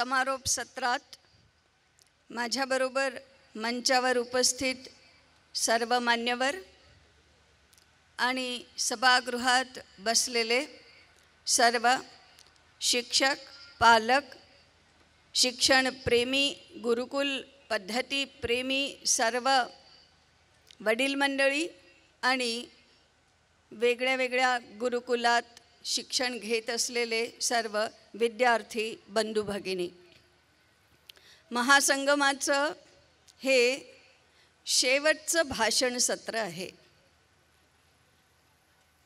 समारोप सत्रात माझ्याबरोबर मंचावर उपस्थित सर्व मान्यवर आणि सभागृहात बसलेले सर्व शिक्षक, पालक, शिक्षणप्रेमी, गुरुकुल पद्धती प्रेमी सर्व वडील मंडळी आणि वेगळ्या वेगळ्या गुरुकुलात शिक्षण घेत असलेले सर्व विद्यार्थी बंधू भगिनी, महासंगमाचं हे शेवटचं भाषण सत्र आहे.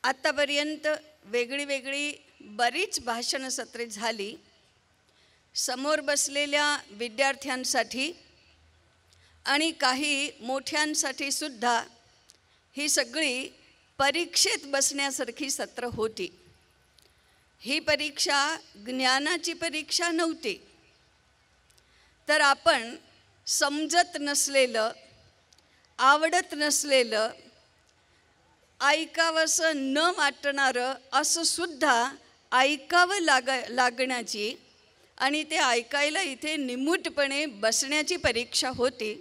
आत्तापर्यंत वेगळी वेगळी बरीच भाषण सत्रे झाली. समोर बसलेल्या विद्यार्थ्यांसाठी आणि काही मोठ्यांसाठी सुद्धा ही सगळी परीक्षेत बसण्यासारखी सत्र होती. ही परीक्षा ज्ञानाची परीक्षा नव्हती, तर आपण समजत नसलेलं, आवडत नसलेलं, ऐकावंसं न वाटणारं असं सुद्धा ऐकावं लागण्याची आणि ते ऐकायला इथे निमूटपणे बसण्याची परीक्षा होती.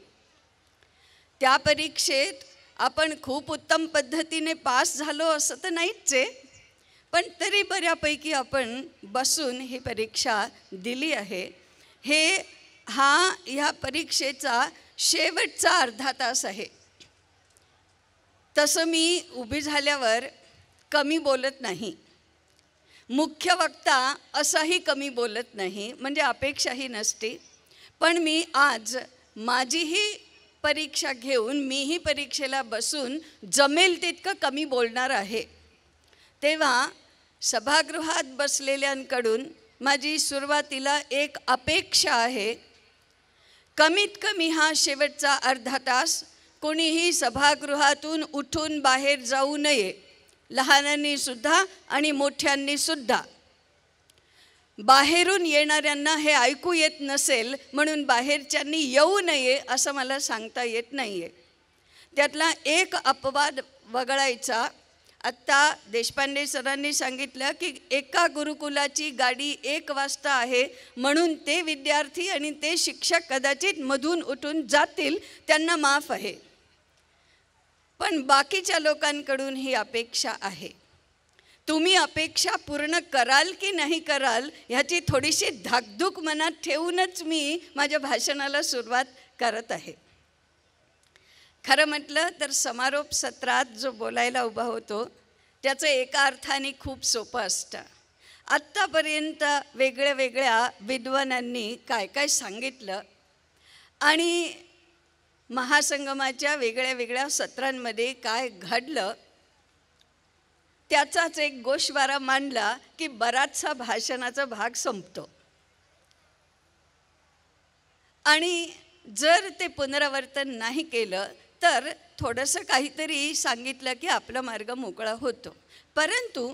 त्या परीक्षेत आपण खूप उत्तम पद्धतीने पास झालो असं तर नाहीच आहे, पण तरी बऱ्यापैकी आपण बसून ही परीक्षा दिली आहे. ह्या परीक्षेचा शेवटचा अर्धा तास आहे. तसं मी उभी झाल्यावर कमी बोलत नाही, मुख्य वक्ता असाही कमी बोलत नाही, म्हणजे अपेक्षाही नसते. पण मी आज माझीही परीक्षा घेऊन मीही परीक्षेला बसून जमेल तितकं कमी बोलणार आहे. तेव्हा सभागृहात बसलेल्यांकडून माझी सुरुवातीला एक अपेक्षा आहे, कमीत कमी हा शेवटचा अर्धा तास कोणीही सभागृहातून उठून बाहेर जाऊ नये, लहानांनी सुद्धा आणि मोठ्यांनी सुद्धा. बाहेरून येणाऱ्यांना हे ऐकू येत नसेल म्हणून बाहेरच्यांनी येऊ नये असं मला सांगता येत नाही आहे. त्यातला एक अपवाद वगळायचा. आत्ता देशपांडे सरांनी सांगितलं की एका गुरुकुलाची गाडी 1 वाजता आहे म्हणून ते विद्यार्थी आणि ते शिक्षक कदाचित मधून उठून जातील, त्यांना माफ आहे. पण बाकीच्या लोकांकडून ही अपेक्षा आहे. तुम्ही अपेक्षा पूर्ण कराल की नाही कराल ह्याची थोडीशी धाकधूक मनात ठेवूनच मी माझ्या भाषणाला सुरुवात करत आहे. खरं म्हटलं तर समारोप सत्रात जो बोलायला उभा होतो त्याचं एका अर्थाने खूप सोपं असतं. आत्तापर्यंत वेगळ्या वेगळ्या विद्वानांनी काय काय सांगितलं आणि महासंगमाच्या वेगळ्या वेगळ्या सत्रांमध्ये काय घडलं त्याचाच एक गोषवारा मांडला की बराचसा भाषणाचा भाग संपतो. आणि जर ते पुनरावर्तन नाही केलं तर थोडंसं काहीतरी सांगितलं की आपला मार्ग मोकळा होतो. परंतु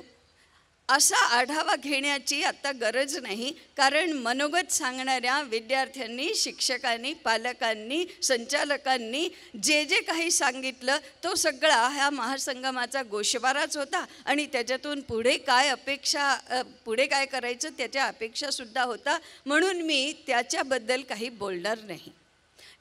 असा आढावा घेण्याची आता गरज नाही, कारण मनोगत सांगणाऱ्या विद्यार्थ्यांनी, शिक्षकांनी, पालकांनी, संचालकांनी जे जे काही सांगितलं तो सगळा ह्या महासंगमाचा गोषवाराच होता आणि त्याच्यातून पुढे काय करायचं त्याच्या अपेक्षासुद्धा होता. म्हणून मी त्याच्याबद्दल काही बोलणार नाही.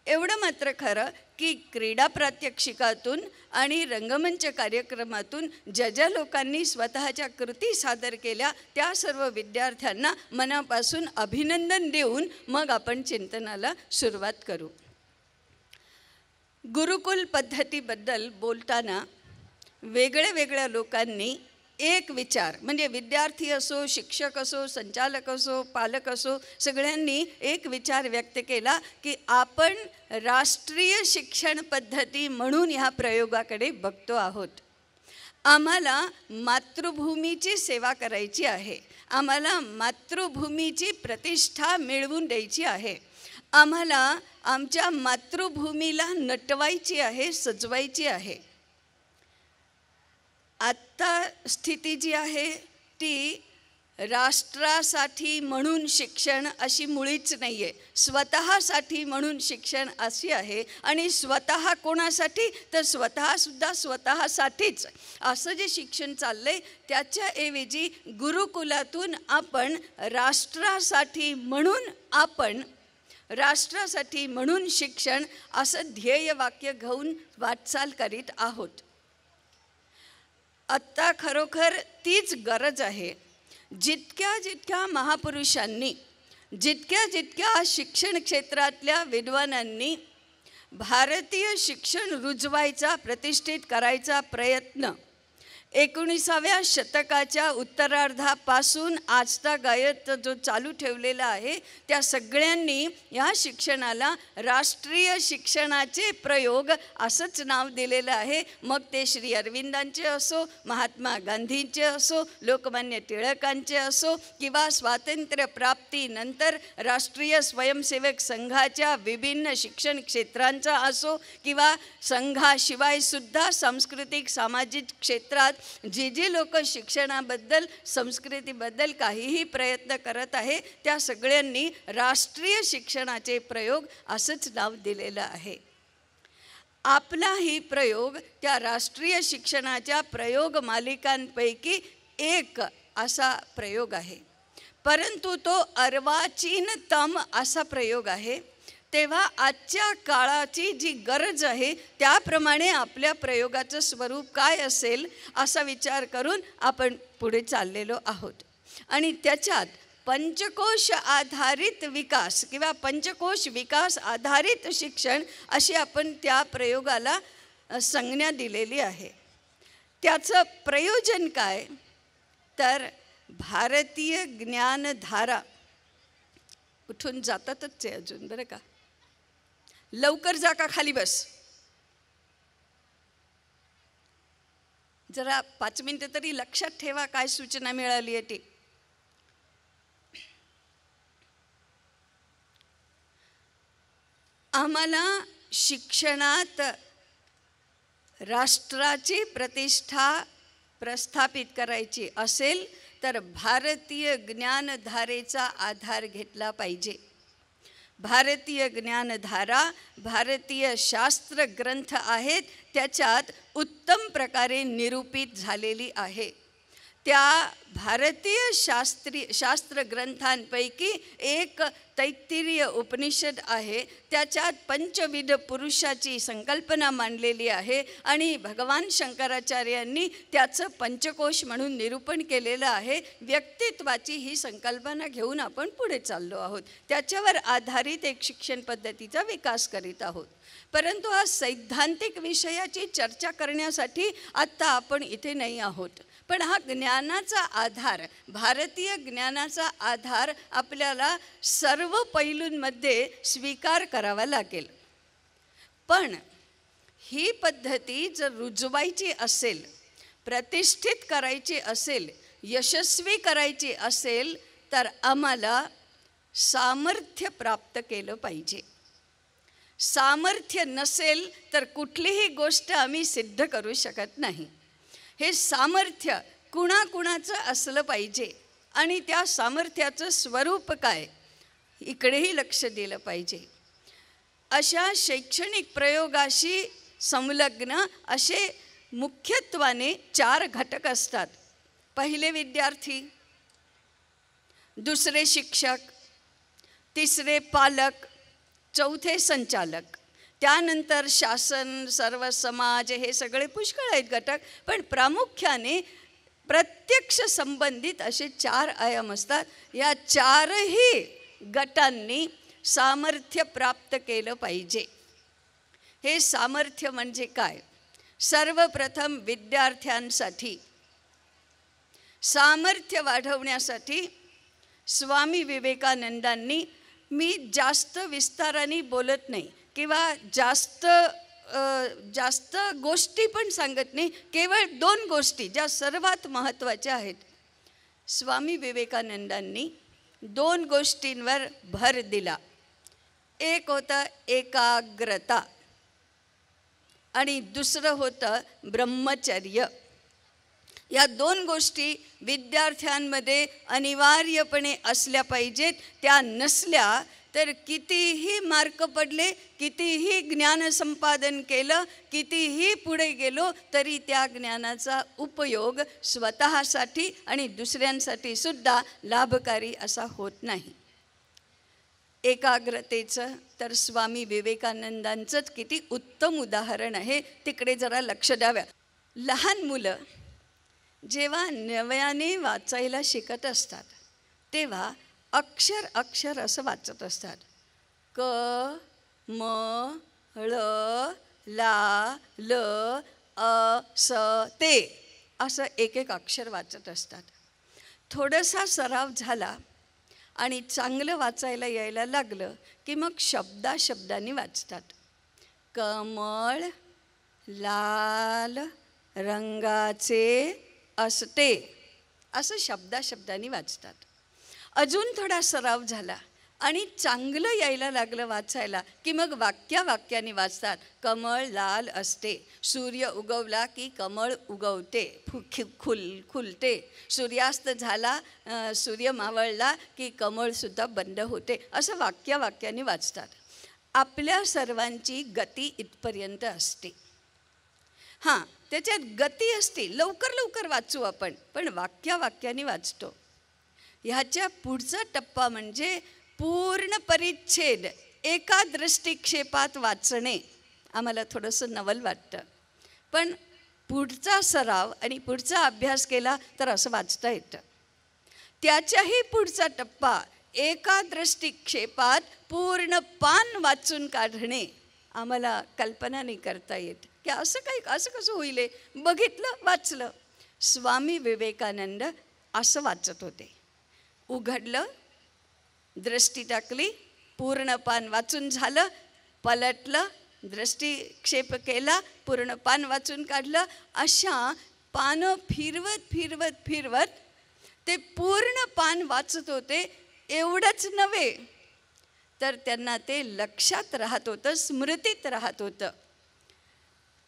एवढं मात्र खरं की क्रीडा प्रात्यक्षिकातून आणि रंगमंच कार्यक्रमातून ज्या लोकांनी स्वतःच्या कृती सादर केल्या त्या सर्व विद्यार्थ्यांना मनापासून अभिनंदन देऊन मग आपण चिंतनाला सुरुवात करू. गुरुकुल पद्धतीबद्दल बोलताना वेगळ्या वेगळ्या लोकांनी एक विचार, म्हणजे विद्यार्थी असो, शिक्षक असो, संचालक असो, पालक असो, सगळ्यांनी एक विचार व्यक्त केला की आपण राष्ट्रीय शिक्षण पद्धती म्हणून ह्या प्रयोगाकडे बघतो आहोत. आम्हाला मातृभूमीची सेवा करायची आहे, आम्हाला मातृभूमीची प्रतिष्ठा मिळवून द्यायची आहे, आम्हाला आमच्या मातृभूमीला नटवायची आहे, सजवायची आहे. आत्ता स्थिती जी आहे ती राष्ट्रासाठी म्हणून शिक्षण अशी मुळीच नाही आहे. स्वतःसाठी म्हणून शिक्षण अशी आहे. आणि स्वतः कोणासाठी? तर स्वतःसुद्धा स्वतःसाठीच. असं जे शिक्षण चाललं आहे त्याच्याऐवजी गुरुकुलातून आपण राष्ट्रासाठी म्हणून शिक्षण असं ध्येयवाक्य घेऊन वाटचाल करीत आहोत. आत्ता खरोखर तीच गरज आहे. जितक्या महापुरुषांनी, जितक्या शिक्षण क्षेत्रातल्या विद्वानांनी भारतीय शिक्षण रुजवायचा, प्रतिष्ठित करायचा प्रयत्न 19व्या शतकाच्या उत्तरार्धापासून आजतागायत जो चालू ठेवलेला आहे, त्या सगळ्यांनी या शिक्षणाला राष्ट्रीय शिक्षणाचे प्रयोग असंच नाव दिलेलं आहे. मग ते श्री अरविंदांचे असो, महात्मा गांधींचे असो, लोकमान्य टिळकांचे असो, किंवा स्वातंत्र्यप्राप्तीनंतर राष्ट्रीय स्वयंसेवक संघाच्या विभिन्न शिक्षण क्षेत्रांचा असो, किंवा संघाशिवाय सुद्धा सांस्कृतिक सामाजिक क्षेत्रात जे लोक शिक्षणाबद्दल, संस्कृतीबद्दल काहीही प्रयत्न करत आहे, त्या सगळ्यांनी राष्ट्रीय शिक्षणाचे प्रयोग असंच नाव दिलेलं आहे. आपलाही प्रयोग त्या राष्ट्रीय शिक्षणाच्या प्रयोग मालिकांपैकी एक असा प्रयोग आहे. परंतु तो अर्वाचीनतम असा प्रयोग आहे. तेव्हा आजच्या काळाची जी गरज आहे त्याप्रमाणे आपल्या प्रयोगाचं स्वरूप काय असेल असा विचार करून आपण पुढे चाललेलो आहोत. आणि त्याच्यात पंचकोश आधारित विकास किंवा पंचकोश विकास आधारित शिक्षण अशी आपण त्या प्रयोगाला संज्ञा दिलेली आहे. त्याचं प्रयोजन काय? तर भारतीय ज्ञानधारा उठून जातातच आहे अजून, बरं का. लवकर जा का खाली बस. जरा 5 मिनिटं तरी लक्षात ठेवा काय सूचना मिळाली आहे ती. आम्हाला शिक्षणात राष्ट्राची प्रतिष्ठा प्रस्थापित करायची असेल तर भारतीय ज्ञानधारेचा आधार घेतला पाहिजे. भारतीय ज्ञानधारा, भारतीय शास्त्र ग्रंथ आहेत, त्याच्यात उत्तम प्रकारे निरूपित झालेली आहे. त्या भारतीय शास्त्र ग्रंथांपैकी एक तैत्तिरीय उपनिषद आहे. त्याच्यात पंचविध पुरुषाची संकल्पना मांडलेली आहे आणि भगवान शंकराचार्यांनी त्याचं पंचकोश म्हणून निरूपण केलेलं आहे. व्यक्तित्वाची ही संकल्पना घेऊन आपण पुढे चाललो आहोत. त्याच्यावर आधारित एक शिक्षण पद्धतीचा विकास करीत आहोत. परंतु हा सैद्धांतिक विषयाची चर्चा करण्यासाठी आत्ता आपण इथे नाही आहोत. पण हा ज्ञानाचा आधार, भारतीय ज्ञानाचा आधार आपल्याला सर्व पैलूंमध्ये स्वीकार करावा लागेल. पण ही पद्धती जर रुजवायची असेल, प्रतिष्ठित करायची असेल, यशस्वी करायची असेल तर आम्हाला सामर्थ्य प्राप्त केलं पाहिजे. सामर्थ्य नसेल तर कुठलीही गोष्ट आम्ही सिद्ध करू शकत नाही. हे सामर्थ्य कुणाकुणाचं असलं पाहिजे आणि त्या सामर्थ्याचं स्वरूप काय इकडेही लक्ष दिलं पाहिजे. अशा शैक्षणिक प्रयोगाशी संलग्न असे मुख्यत्वाने 4 घटक असतात. पहिले विद्यार्थी, दुसरे शिक्षक, तिसरे पालक, चौथे संचालक, त्यानंतर शासन, सर्व समाज, हे सगळे पुष्कळ आहेत घटक. पण प्रामुख्याने प्रत्यक्ष संबंधित असे 4 आयाम असतात. या 4ही गटांनी सामर्थ्य प्राप्त केलं पाहिजे. हे सामर्थ्य म्हणजे काय? सर्वप्रथम विद्यार्थ्यांसाठी सामर्थ्य वाढवण्यासाठी स्वामी विवेकानंदांनी, मी जास्त विस्ताराने बोलत नाही किंवा जास्त गोष्टी पण सांगत नाही, केवळ 2 गोष्टी ज्या सर्वात महत्त्वाच्या आहेत. स्वामी विवेकानंदांनी 2 गोष्टींवर भर दिला. एक होतं एकाग्रता आणि दुसरं होतं ब्रह्मचर्य. या दोन गोष्टी विद्यार्थ्यांमध्ये अनिवार्यपणे असल्या पाहिजेत. त्या नसल्या तर कितीही मार्क पडले, कितीही ज्ञान संपादन केलं, कितीही पुढे गेलो तरी त्या ज्ञानाचा उपयोग स्वतःसाठी आणि दुसऱ्यांसाठी सुद्धा लाभकारी असा होत नाही. एकाग्रतेचं तर स्वामी विवेकानंदांचंच किती उत्तम उदाहरण आहे, तिकडे जरा लक्ष द्याव्या. लहान मुलं जेव्हा नव्याने वाचायला शिकत असतात तेव्हा अक्षर अक्षर असं वाचत असतात. क म ळ ला ल अ स ते असं एक एक अक्षर वाचत असतात. थोडासा सराव झाला आणि चांगलं वाचायला यायला लागलं की मग शब्दाशब्दांनी वाचतात. कमळ लाल रंगाचे असते असं शब्दाशब्दांनी वाचतात. अजून थोडा सराव झाला आणि चांगलं यायला लागलं वाचायला की मग वाक्यावाक्याने वाचतात. कमळ लाल असते, सूर्य उगवला की कमळ उगवते, खुलते, सूर्यास्त झाला, सूर्य मावळला की कमळसुद्धा बंद होते, असं वाक्यावाक्याने वाचतात. आपल्या सर्वांची गती इथपर्यंत असते. हां, त्याच्यात गती असते, लवकर लवकर वाचू आपण, पण वाक्यावाक्याने वाचतो. ह्याच्या पुढचा टप्पा म्हणजे पूर्ण परिच्छेद एका दृष्टिक्षेपात वाचणे. आम्हाला थोडंसं नवल वाटतं, पण पुढचा सराव आणि पुढचा अभ्यास केला तर असं वाचता येतं. त्याच्याही पुढचा टप्पा एका दृष्टिक्षेपात पूर्ण पान वाचून काढणे. आम्हाला कल्पना नाही करता येत की असं कसं होईल. बघितलं, वाचलं. स्वामी विवेकानंद असं वाचत होते. उघडलं, दृष्टी टाकली, पूर्ण पान वाचून झालं, पलटलं, दृष्टिक्षेप केला, पूर्ण पान वाचून काढलं. अशा पानं फिरवत फिरवत फिरवत ते पूर्ण पान वाचत होते. एवढंच नव्हे तर त्यांना ते लक्षात राहत होतं, स्मृतीत राहत होतं.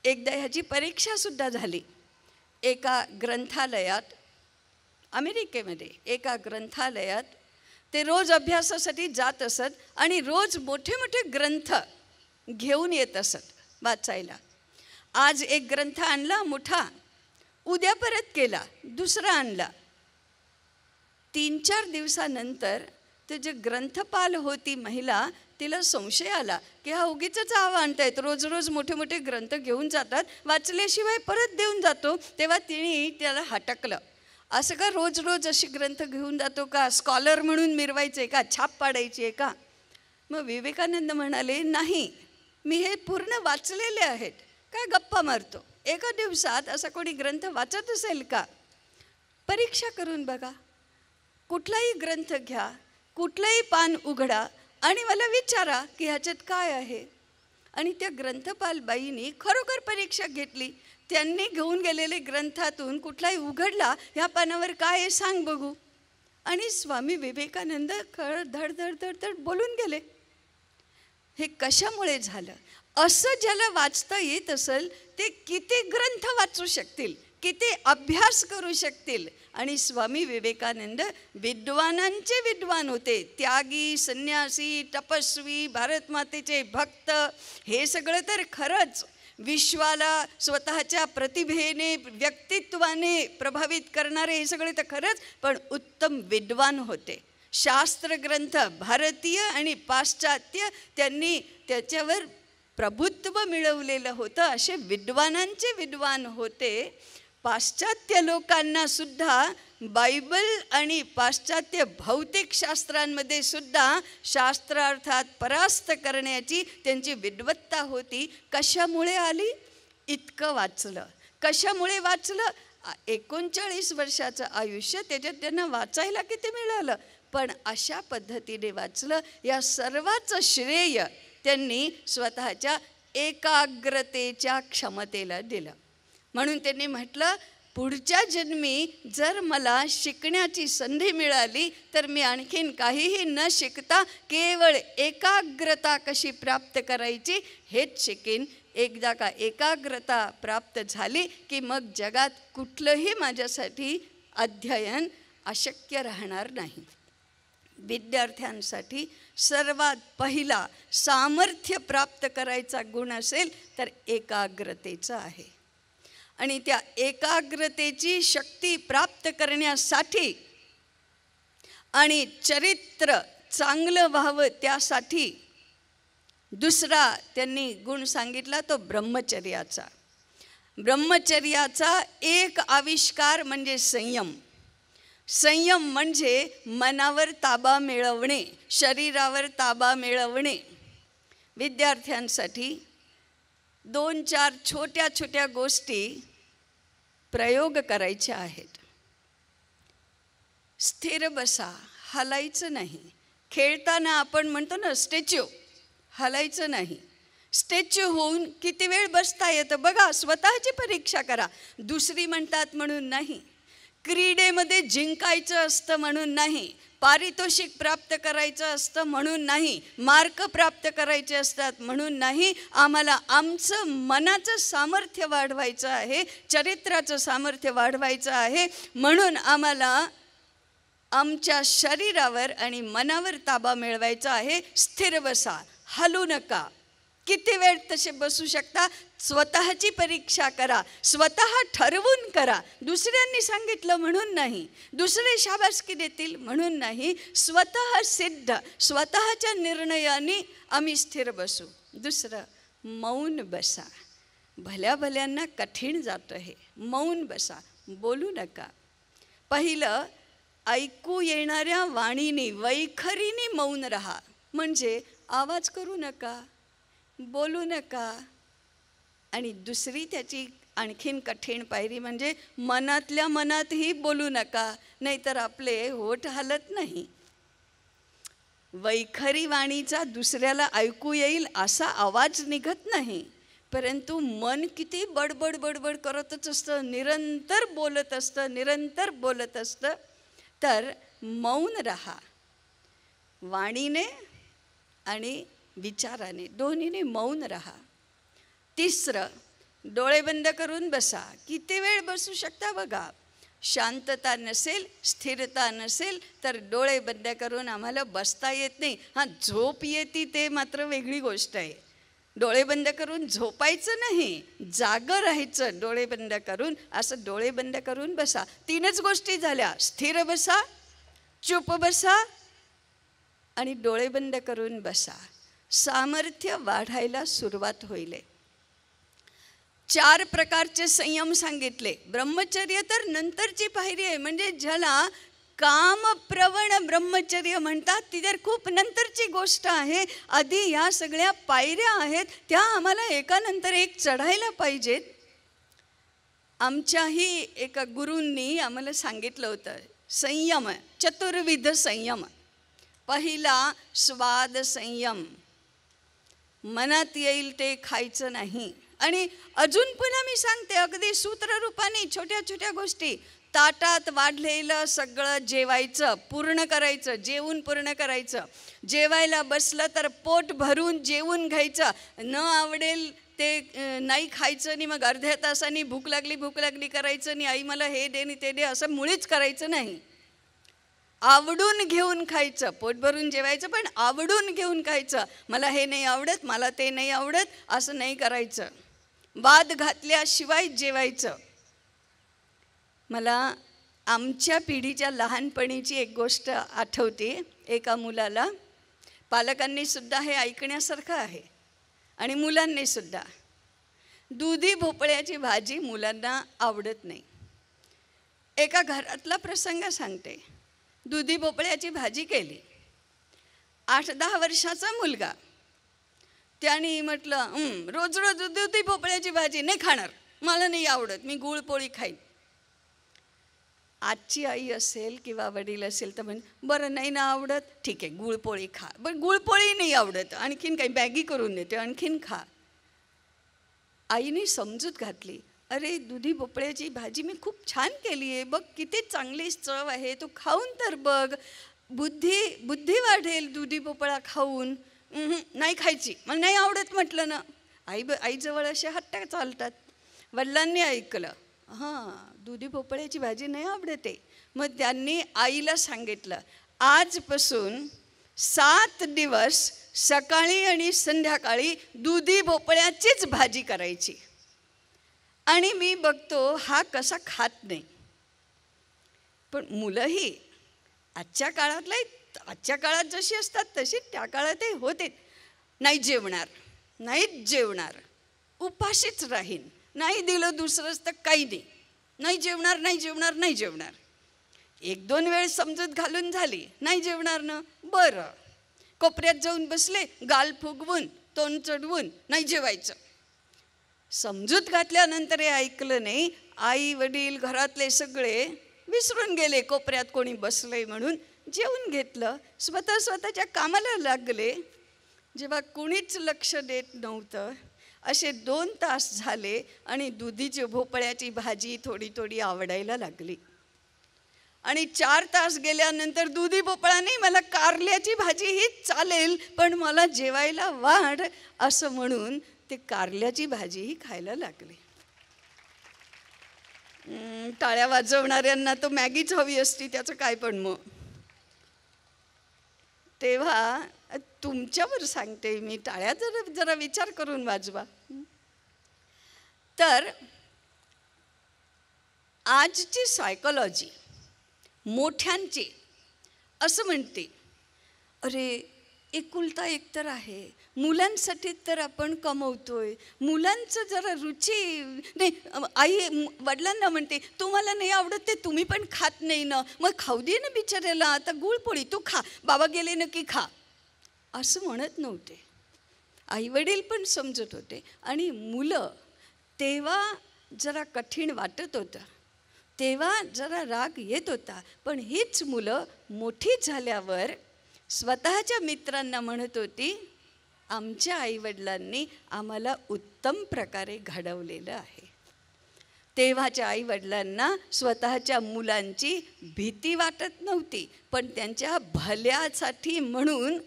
एकदा ह्याची परीक्षासुद्धा झाली. एका ग्रंथालयात, अमेरिकेमध्ये एका ग्रंथालयात ते रोज अभ्यासासाठी जात असत आणि रोज मोठे मोठे ग्रंथ घेऊन येत असत वाचायला. आज एक ग्रंथ आणला मोठा, उद्या परत केला, दुसरा आणला. 3-4 दिवसानंतर ते जे ग्रंथपाल होती महिला, तिला संशय आला की हा उगीचच आवा आणतायत, रोज रोज मोठे मोठे ग्रंथ घेऊन जातात, वाचल्याशिवाय परत देऊन जातो. तेव्हा तिने त्याला हटकलं. असं का रोज रोज अशी ग्रंथ घेऊन जातो का? स्कॉलर म्हणून मिरवायचं आहे का? छाप पाडायची आहे का? मग विवेकानंद म्हणाले, नाही, मी हे पूर्ण वाचलेले आहेत, काय गप्पा मारतो? एका दिवसात असा कोणी ग्रंथ वाचत असेल का? परीक्षा करून बघा. कुठलाही ग्रंथ घ्या, कुठलंही पान उघडा आणि मला विचारा की ह्याच्यात काय आहे. आणि त्या ग्रंथपाल बाईंनी खरोखर परीक्षा घेतली. त्यांनी घेऊन गेलेले ग्रंथातून कुठलाही उघडला, ह्या पानावर काय आहे सांग बघू. आणि स्वामी विवेकानंद धड धड धड धड बोलून गेले. हे कशामुळे झालं? असं ज्याला वाचता येत असेल ते किती ग्रंथ वाचू शकतील, किती अभ्यास करू शकतील. आणि स्वामी विवेकानंद विद्वानांचे विद्वान होते. त्यागी, संन्यासी, तपस्वी, भारतमातेचे भक्त, हे सगळं तर खरंच विश्वाला स्वतःच्या प्रतिभेने, व्यक्तित्वाने प्रभावित करणारे हे सगळे तर खरंच, पण उत्तम विद्वान होते. शास्त्रग्रंथ भारतीय आणि पाश्चात्य त्यांनी त्याच्यावर प्रभुत्व मिळवलेलं होतं. असे विद्वानांचे विद्वान होते. पाश्चात्य लोकांना सुद्धा बायबल आणि पाश्चात्य भौतिकशास्त्रांमध्ये सुद्धा शास्त्रार्थात परास्त करण्याची त्यांची विद्वत्ता होती. कशामुळे आली? इतकं वाचलं. कशामुळे वाचलं? 39 वर्षाचं आयुष्य, त्याच्यात त्यांना वाचायला किती मिळालं, पण अशा पद्धतीने वाचलं. या सर्वाचं श्रेय त्यांनी स्वतःच्या एकाग्रतेच्या क्षमतेला दिलं. म्हणून त्यांनी म्हटलं, पुढच्या जन्मी जर मला शिकण्याची संधी मिळाली तर मी आणखीन काहीही न शिकता केवळ एकाग्रता कशी प्राप्त करायची हेच शिकेन. एकदा का एकाग्रता प्राप्त झाली की मग जगात कुठलंही माझ्यासाठी अध्ययन अशक्य राहणार नाही. विद्यार्थ्यांसाठी सर्वात पहिला सामर्थ्य प्राप्त करायचा गुण असेल तर एकाग्रतेचा आहे. आणि त्या एकाग्रतेची शक्ती प्राप्त करण्यासाठी आणि चरित्र चांगलं व्हावं त्यासाठी दुसरा त्यांनी गुण सांगितला तो ब्रह्मचर्याचा. ब्रह्मचर्याचा एक आविष्कार म्हणजे संयम. संयम म्हणजे मनावर ताबा मिळवणे, शरीरावर ताबा मिळवणे. विद्यार्थ्यांसाठी 2-4 छोट्या छोट्या गोष्टी प्रयोग करायचे आहेत. स्थिर बसा, हलायचं नाही. खेळताना आपण म्हणतो ना स्टॅच्यू, हलायचं नाही. स्टॅच्यू होऊन किती वेळ बसता येतं बघा, स्वतःची परीक्षा करा. दुसरी म्हणतात म्हणून नाही, क्रीडेमध्ये जिंकायचं असतं म्हणून नाही, पारितोषिक प्राप्त करायचं असतं म्हणून नाही, मार्क प्राप्त करायचे असतात म्हणून नाही. आम्हाला आमचं मनाचं सामर्थ्य वाढवायचं आहे, चरित्राचं सामर्थ्य वाढवायचं आहे. म्हणून आम्हाला आमच्या शरीरावर आणि मनावर ताबा मिळवायचा आहे. स्थिर बसा, हलू नका. किती वेळ तसे बसू शकता, स्वतःची परीक्षा करा, स्वतः ठरवून करा. दुसऱ्यांनी सांगितलं म्हणून नाही, दुसरे शाबासकी देतील म्हणून नाही. स्वतः सिद्ध, स्वतःच्या निर्णयाने आम्ही स्थिर बसू. दुसरं, मौन बसा. भल्या भल्यांना कठीण जातं हे. मौन बसा, बोलू नका. पहिलं, ऐकू येणाऱ्या वाणीने वैखरीने मौन राहा. म्हणजे आवाज करू नका, बोलू नका. आणि दुसरी त्याची आणखीन कठीण पायरी म्हणजे मनातल्या मनातही बोलू नका, नाहीतर आपले होठ हलत नाही. वैखरी वाणीचा दुसऱ्याला ऐकू येईल असा आवाज निघत नाही, परंतु मन किती बडबड बडबड करतच असतं, निरंतर बोलत असतं, निरंतर बोलत असतं. तर मौन राहा. वाणीने आणि विचाराने दोन्हीने मौन राहा. तिसरं, डोळे बंद करून बसा. किती वेळ बसू शकता बघा. शांतता नसेल, स्थिरता नसेल तर डोळे बंद करून आम्हाला बसता येत नाही. हां, झोप येते ते मात्र वेगळी गोष्ट आहे. डोळे बंद करून झोपायचं नाही, जागं राहायचं. डोळे बंद करून असं डोळे बंद करून बसा. 3च गोष्टी झाल्या. स्थिर बसा, चुप बसा आणि डोळे बंद करून बसा. सामर्थ्य वाढायला सुरुवात होईल. 4 प्रकारचे संयम सांगितले. ब्रह्मचर्य तर नंतरची पायरी आहे, म्हणजे ज्याला कामप्रवण ब्रह्मचर्य म्हणतात ती तर खूप नंतरची गोष्ट आहे. आधी ह्या सगळ्या पायऱ्या आहेत, त्या आम्हाला एकानंतर एक चढायला पाहिजेत. आमच्याही एका गुरूंनी आम्हाला सांगितलं होतं संयम, चतुर्विध संयम. पहिला स्वाद संयम, मनात येईल ते खायचं नाही. आणि अजून पुन्हा मी सांगते, अगदी सूत्ररूपाने छोट्या छोट्या गोष्टी. ताटात वाढलेलं सगळं जेवायचं, पूर्ण करायचं, जेवून पूर्ण करायचं. जेवायला बसलं तर पोट भरून जेवून घ्यायचं. न आवडेल ते नाही खायचं आणि मग अर्ध्या तासाने भूक लागली करायचं आणि आई मला हे दे आणि ते दे असं मुळीच करायचं नाही. आवडून घेऊन खायचं, पोट भरून जेवायचं पण आवडून घेऊन खायचं. मला हे नाही आवडत, मला ते नाही आवडत असं नाही करायचं. वाद घातल्याशिवाय जेवायचं. मला आमच्या पिढीच्या लहानपणीची एक गोष्ट आठवते. एका मुलाला, पालकांनी सुद्धा हे ऐकण्यासारखं आहे आणि मुलांनी सुद्धा, दुधी भोपळ्याची भाजी मुलांना आवडत नाही. एका घरातला प्रसंग सांगते. दुधी भोपळ्याची भाजी केली. 8-10 वर्षाचा मुलगा, त्याने म्हटलं रोज रोज दुधी भोपळ्याची भाजी नाही खाणार, मला नाही आवडत, मी गुळपोळी खाईन. आजची आई असेल किंवा वडील असेल तर म्हण बरं नाही ना आवडत, ठीक आहे गुळपोळी खा. पण गुळपोळी नाही आवडत, आणखीन काही मॅगी करून देते, आणखीन खा. आईने समजूत घातली, अरे दुधी भोपळ्याची भाजी मी खूप छान केली आहे बघ, किती चांगली चव आहे, तू खाऊन तर बघ, बुद्धी वाढेल दुधी भोपळा खाऊन. नाही खायची, मला नाही आवडत म्हटलं ना. आईजवळ असे हट्ट चालतात. वडिलांनी ऐकलं, हां दुधी भोपळ्याची भाजी नाही आवडते. मग त्यांनी आईला सांगितलं, आजपासून 7 दिवस सकाळी आणि संध्याकाळी दुधी भोपळ्याचीच भाजी करायची. आणि मी बघतो हा कसा खात नाही. पण मुलंही आजच्या काळात जशी असतात तशी त्या काळातही होते. नाही जेवणार, नाहीच जेवणार, उपाशीच राहीन, नाही दिलं दुसरंच तर काही नाही, नाही जेवणार, नाही जेवणार, नाही जेवणार. 1-2 वेळ समजूत घालून झाली, नाही जेवणार ना, बरं. कोपऱ्यात जाऊन बसले, गाल फुगवून तोंड चढवून नाही जेवायचं. समजूत घातल्यानंतर हे ऐकलं नाही. आई वडील घरातले सगळे विसरून गेले कोपऱ्यात कोणी बसले म्हणून. जेवून घेतलं, स्वतःच्या कामाला लागले. जेव्हा कोणीच लक्ष देत नव्हतं असे 2 तास झाले आणि दुधीची भोपळ्याची भाजी थोडी थोडी आवडायला लागली. आणि 4 तास गेल्यानंतर दुधी भोपळा नाही, मला कारल्याची भाजी ही चालेल पण मला जेवायला वाढ असं म्हणून ते कारल्याची भाजीही खायला लागले. टाळ्या वाजवणाऱ्यांना तर मॅगीच हवी असती, त्याचं काय. पण मग तेव्हा तुमच्यावर सांगते मी, टाळ्या जरा विचार करून वाजवा. तर आजची सायकोलॉजी मोठ्यांची असं म्हणते, अरे एकुलता एक तर आहे, मुलांसाठी तर आपण कमवतोय, मुलांचं जरा रुची नाही. आई वडिलांना म्हणते, तुम्हाला नाही आवडत ते तुम्ही पण खात नाही ना, मग खाऊ दे ना बिचाऱ्याला, आता गुळपोळी तू खा, बाबा गेले ना की खा. असं म्हणत नव्हते. आईवडील पण समजत होते. आणि मुलं तेव्हा जरा कठीण वाटत होतं, तेव्हा जरा राग येत होता. पण हीच मुलं मोठी झाल्यावर स्वतःच्या मित्रांना म्हणत होती, आमच्या आईवडिलांनी आम्हाला उत्तम प्रकारे घडवलेलं आहे. तेव्हाच्या आईवडिलांना स्वतःच्या मुलांची भीती वाटत नव्हती, पण त्यांच्या भल्यासाठी म्हणून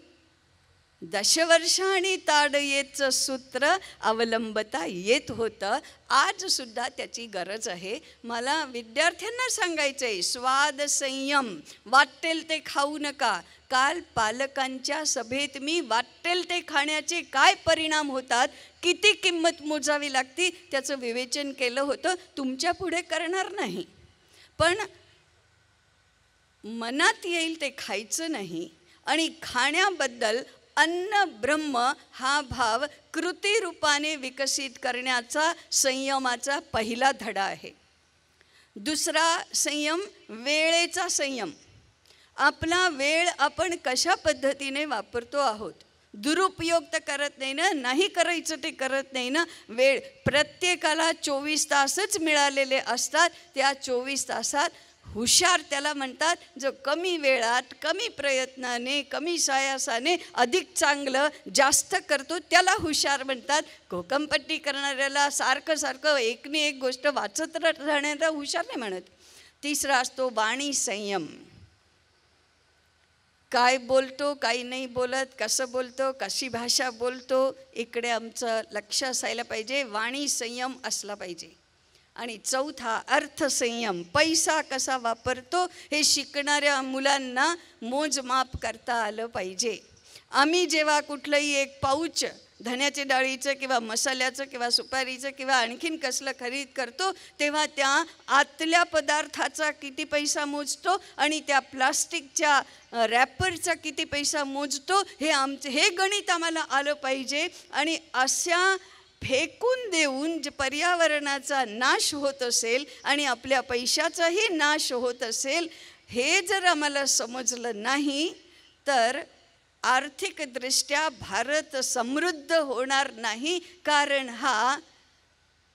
दशवर्षांनी ताडयेचं सूत्र अवलंबता येत होतं. आजसुद्धा त्याची गरज आहे. मला विद्यार्थ्यांना सांगायचं आहे, स्वाद संयम, वाटेल ते खाऊ नका. काल पालकांच्या सभेत मी वाटेल ते खाण्याचे काय परिणाम होतात, किती किंमत मोजावी लागते त्याचं विवेचन केलं होतं. तुमच्या पुढे करणार नाही, पण मनात येईल ते खायचं नाही. आणि खाण्याबद्दल अन्न ब्रह्म हा भाव कृतीरूपाने विकसित करण्याचा संयमाचा पहिला धडा आहे. दुसरा संयम वेळेचा संयम. आपला वेळ आपण कशा पद्धतीने वापरतो आहोत. दुरुपयोग तर करत नाही ना, नाही करायचं ते करत नाही ना. वेळ प्रत्येकाला 24 तासच मिळालेले असतात. त्या 24 तासात हुशार त्याला म्हणतात, जो कमी वेळात कमी प्रयत्नाने कमी सायासाने अधिक चांगलं जास्त करतो त्याला हुशार म्हणतात. घोकंपट्टी करणाऱ्याला सारखं एकने एक गोष्ट वाचत राहण्याला हुशार नाही म्हणत. तिसरा असतो वाणी संयम. काय बोलतो, काही नाही बोलत, कसं बोलतो, कशी भाषा बोलतो, इकडे आमचं लक्ष असायला पाहिजे. वाणी संयम असला पाहिजे. आणि चौथा अर्थसंयम. पैसा कसा वापरतो हे शिकणाऱ्या मुलांना मोजमाप करता आलं पाहिजे. आम्ही जेव्हा कुठलंही एक पाऊच धण्याच्या डाळीचं किंवा मसाल्याचं किंवा सुपारीचं किंवा आणखीन कसलं खरीद करतो, तेव्हा त्या आतल्या पदार्थाचा किती पैसा मोजतो आणि त्या प्लास्टिकच्या रॅपरचा किती पैसा मोजतो, हे गणित आम्हाला आलं पाहिजे. आणि अशा फेकून देऊन जे पर्यावरणाचा नाश होत असेल आणि आपल्या पैशाचाही नाश होत असेल, हे जर आम्हाला समजलं नाही तर आर्थिकदृष्ट्या भारत समृद्ध होणार नाही. कारण हा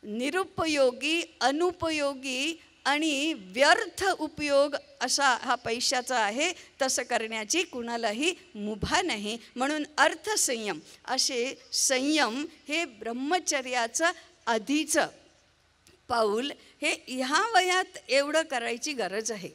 निरुपयोगी, अनुपयोगी आणि व्यर्थ उपयोग असा हा पैशाचा आहे. तसं करण्याची कुणालाही मुभा नाही. म्हणून अर्थसंयम असे संयम हे ब्रह्मचर्याचं आधीचं पाऊल हे ह्या वयात एवढं करायची गरज आहे.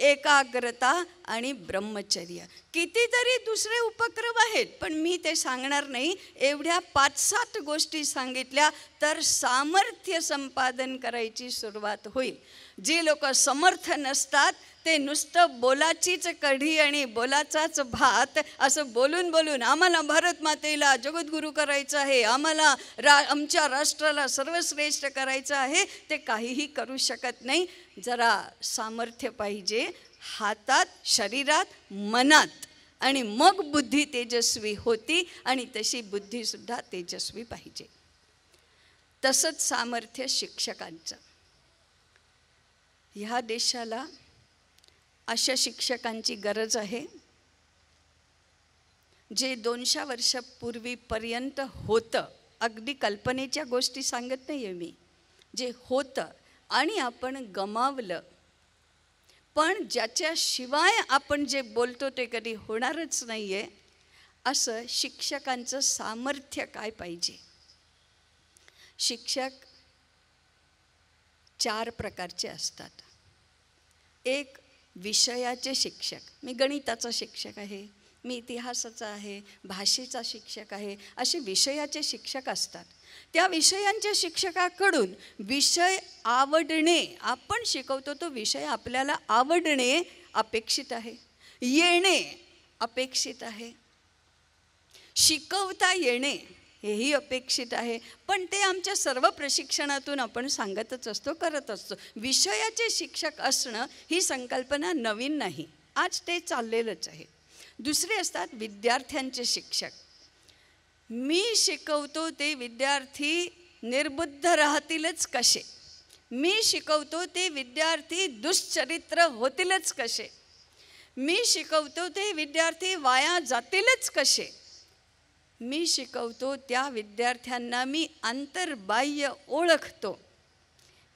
एकाग्रता आणि ब्रह्मचर्य. कितीतरी दुसरे उपक्रम आहेत, पण मी ते सांगणार नाही. एवढ्या 5-7 गोष्टी सांगितल्या तर सामर्थ्य संपादन करायची सुरुवात होईल. जी लोक समर्थ नसतात ते नुसतं बोलाचीच कढी आणि बोलाचाच भात असं बोलून बोलून आम्हाला भारत मातेला जगद्गुरू करायचं आहे, आम्हाला आमच्या राष्ट्राला सर्वश्रेष्ठ करायचं आहे, ते काहीही करू शकत नाही. जरा सामर्थ्य पाहिजे हातात, शरीरात, मनात, आणि मग बुद्धी तेजस्वी होती, आणि तशी बुद्धीसुद्धा तेजस्वी पाहिजे. तसंच सामर्थ्य शिक्षकांचं. ह्या देशाला अशा शिक्षकांची गरज आहे जे 200 वर्षापूर्वीपर्यंत होतं. अगदी कल्पनेच्या गोष्टी सांगत नाही आहे मी, जे होतं आणि आपण गमावलं, पण ज्याच्याशिवाय आपण जे बोलतो ते कधी होणारच नाही आहे. असं शिक्षकांचं सामर्थ्य काय पाहिजे. शिक्षक 4 प्रकारचे असतात. एक विषयाचे शिक्षक. मी गणिताचा शिक्षक आहे, मी इतिहासाचा आहे, भाषेचा शिक्षक आहे, असे विषयाचे शिक्षक असतात. त्या विषयांच्या शिक्षकाकडून विषय आवडणे, आपण शिकवतो तो विषय आपल्याला आवडणे अपेक्षित आहे, येणे अपेक्षित आहे, शिकवता येणे हेही अपेक्षित आहे. पण ते आमच्या सर्व प्रशिक्षणातून आपण सांगतच असतो, करत असतो. विषयाचे शिक्षक असणं ही संकल्पना नवीन नाही, आज ते चाललेलंच आहे. दुसरे असतात विद्यार्थ्यांचे शिक्षक. मी शिकवतो ते विद्यार्थी निर्बुद्ध राहतीलच कसे, मी शिकवतो ते विद्यार्थी दुष्चरित्र होतीलच कसे, मी शिकवतो ते विद्यार्थी वाया जातीलच कसे, मी शिकवतो त्या विद्यार्थ्यांना मी अंतर्बाह्य ओळखतो,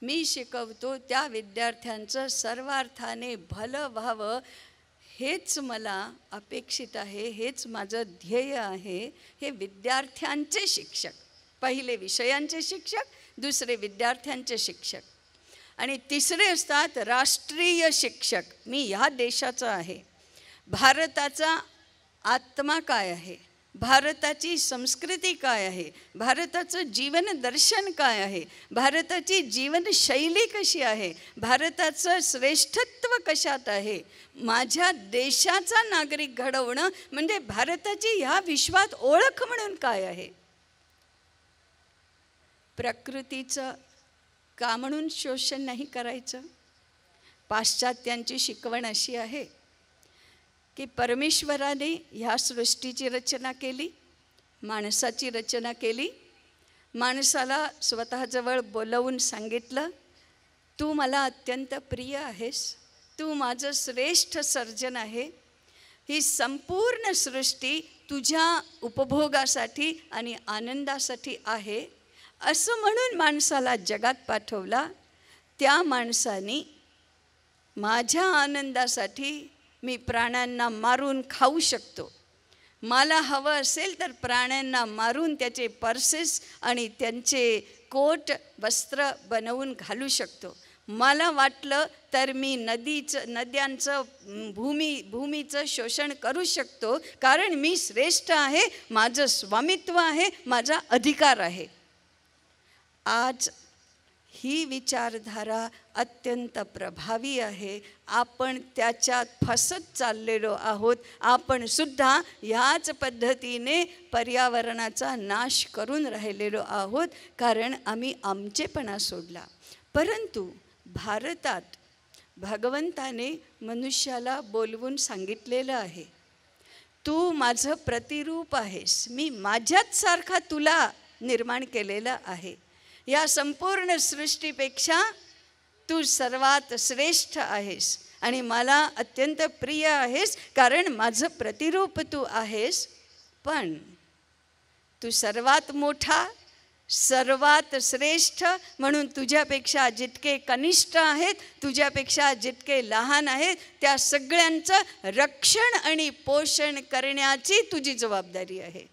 मी शिकवतो त्या विद्यार्थ्यांचं सर्वार्थाने भलं व्हावं हेच मला अपेक्षित आहे, हेच माझं ध्येय आहे. हे विद्यार्थ्यांचे शिक्षक. पहिले विषयांचे शिक्षक, दुसरे विद्यार्थ्यांचे शिक्षक, आणि तिसरे असतात राष्ट्रीय शिक्षक. मी ह्या देशाचा आहे, भारताचा आत्मा काय आहे, भारताची संस्कृती काय आहे, भारताचं जीवन दर्शन काय आहे, भारताची जीवनशैली कशी आहे, भारताचं श्रेष्ठत्व कशात आहे, माझ्या देशाचा नागरिक घडवणं म्हणजे भारताची ह्या विश्वात ओळख म्हणून काय आहे. प्रकृतीचं का म्हणून शोषण नाही करायचं. पाश्चात्यांची शिकवण अशी आहे की परमेश्वराने ह्या सृष्टीची रचना केली, माणसाची रचना केली, माणसाला स्वतःजवळ बोलवून सांगितलं, तू मला अत्यंत प्रिय आहेस, तू माझं श्रेष्ठ सर्जन आहे, ही संपूर्ण सृष्टी तुझ्या उपभोगासाठी आणि आनंदासाठी आहे, असं म्हणून माणसाला जगात पाठवला. त्या माणसाने माझ्या आनंदासाठी मी प्राण्यांना मारून खाऊ शकतो, मला हवं असेल तर प्राण्यांना मारून त्याचे पर्सेस आणि त्यांचे कोट वस्त्र बनवून घालू शकतो, मला वाटलं तर मी नद्यांचं भूमीचं शोषण करू शकतो, कारण मी श्रेष्ठ आहे, माझं स्वामित्व आहे, माझा अधिकार आहे. आज ही विचारधारा अत्यंत प्रभावी आहे. आपण त्याच्यात फसत चाललेलो आहोत. आपण सुद्धा ह्याच पद्धतीने पर्यावरणाचा नाश करून राहिलेलो आहोत, कारण आम्ही आमचेपणा सोडला. परंतु भारतात भगवंताने मनुष्याला बोलवून सांगितलेलं आहे, तू माझं प्रतिरूप आहेस, मी माझ्याच सारखा तुला निर्माण केलेलं आहे, या संपूर्ण सृष्टीपेक्षा तू सर्वात श्रेष्ठ आहेस आणि मला अत्यंत प्रिय आहेस, कारण माझं प्रतिरूप तू आहेस. पण तू सर्वात मोठा, सर्वात श्रेष्ठ म्हणून तुझ्यापेक्षा जितके कनिष्ठ आहेत, तुझ्यापेक्षा जितके लहान आहेत, त्या सगळ्यांचं रक्षण आणि पोषण करण्याची तुझी जबाबदारी आहे.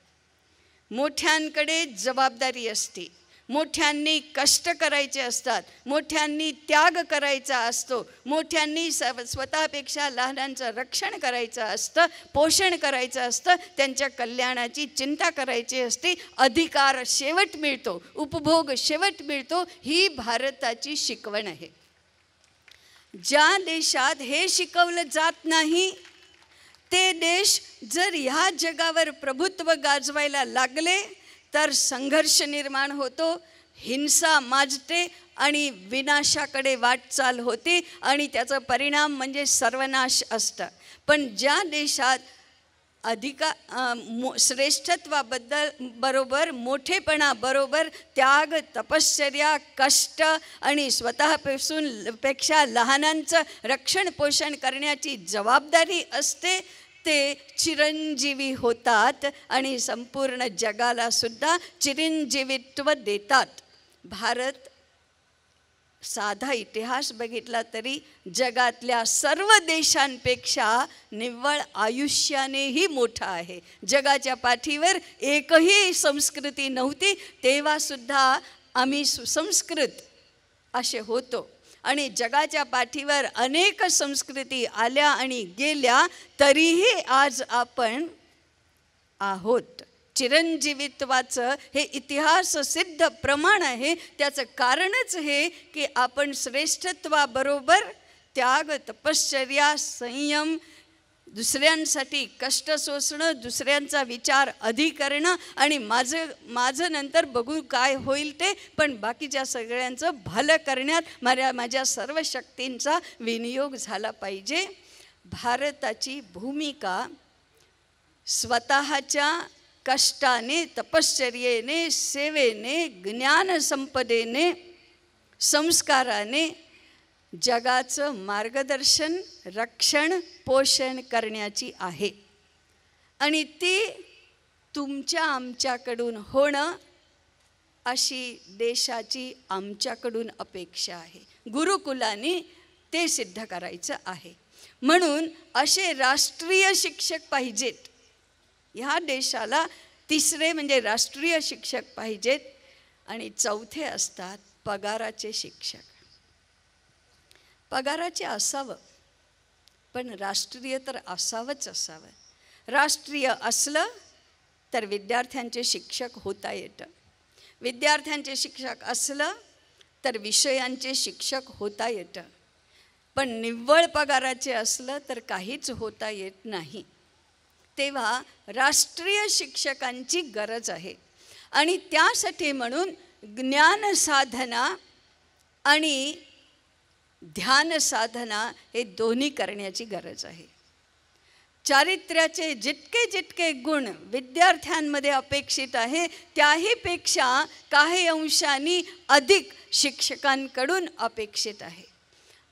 मोठ्यांकडे जबाबदारी असते, मोठ्यांनी कष्ट करायचे असतात, मोठ्यांनी त्याग करायचा असतो, मोठ्यांनी स्वतःपेक्षा लहानांचं रक्षण करायचं असतं, पोषण करायचं असतं, त्यांच्या कल्याणाची चिंता करायची असते. अधिकार शेवट मिळतो, उपभोग शेवट मिळतो. ही भारताची शिकवण आहे. ज्या देशात हे शिकवलं जात नाही ते देश जर ह्या जगावर प्रभुत्व गाजवायला लागले तर संघर्ष निर्माण होतो, हिंसा माजते आणि विनाशाकडे वाटचाल होते आणि त्याचा परिणाम म्हणजे सर्वनाश असतं. पण ज्या देशात श्रेष्ठत्वाबद्दल बरोबर, मोठेपणाबरोबर त्याग, तपश्चर्या, कष्ट आणि पेक्षा लहानांचं रक्षण पोषण करण्याची जबाबदारी असते, ते चिरंजीवी होतात आणि संपूर्ण जगाला सुद्धा चिरंजीवित्व देतात. भारत साधा इतिहास बघितला तरी जगातल्या सर्व देशांपेक्षा निव्वळ आयुष्यानेही मोठा आहे. जगाच्या पाठीवर एकही संस्कृती नव्हती तेव्हासुद्धा आम्ही सुसंस्कृत असे होतो आणि जगाच्या पाठीवर अनेक संस्कृती आल्या आणि गेल्या तरीही आज आपण आहोत. चिरंजीवित्वाचं हे इतिहास सिद्ध प्रमाण आहे. त्याचं कारणच हे की आपण श्रेष्ठत्वाबरोबर त्याग, तपश्चर्या, संयम, दुसऱ्यांसाठी कष्ट सोसणं, दुसऱ्यांचा विचार अधिक करणं आणि माझं नंतर बघू काय होईल ते, पण बाकीच्या सगळ्यांचं भलं करण्यात माझ्या सर्व शक्तींचा विनियोग झाला पाहिजे. भारताची भूमिका स्वतःच्या कष्टाने, तपश्चर्येने, सेवेने, ज्ञानसंपदेने, संस्काराने जगाचं मार्गदर्शन, रक्षण, पोषण करण्याची आहे आणि ती तुमच्या आमच्याकडून होणं अशी देशाची आमच्याकडून अपेक्षा आहे. गुरुकुलाने ते सिद्ध करायचं आहे. म्हणून असे राष्ट्रीय शिक्षक पाहिजेत. ह्या देशाला तिसरे म्हणजे राष्ट्रीय शिक्षक पाहिजेत आणि चौथे असतात पगाराचे शिक्षक. पगाराचे असावं पण राष्ट्रीय तर असावंच असावं. राष्ट्रीय असलं तर विद्यार्थ्यांचे शिक्षक होता येतं. विद्यार्थ्यांचे शिक्षक असलं तर विषयांचे शिक्षक होता येतं. पण निव्वळ पगाराचे असलं तर काहीच होता येत नाही. तेव्हा राष्ट्रीय शिक्षकांची गरज आहे आणि त्यासाठी म्हणून ज्ञानसाधना आणि ध्यानसाधना हे दोन्ही करण्याची गरज आहे. चारित्र्याचे जितके जितके गुण विद्यार्थ्यांमध्ये अपेक्षित आहे त्याहीपेक्षा काही अंशांनी अधिक शिक्षकांकडून अपेक्षित आहे.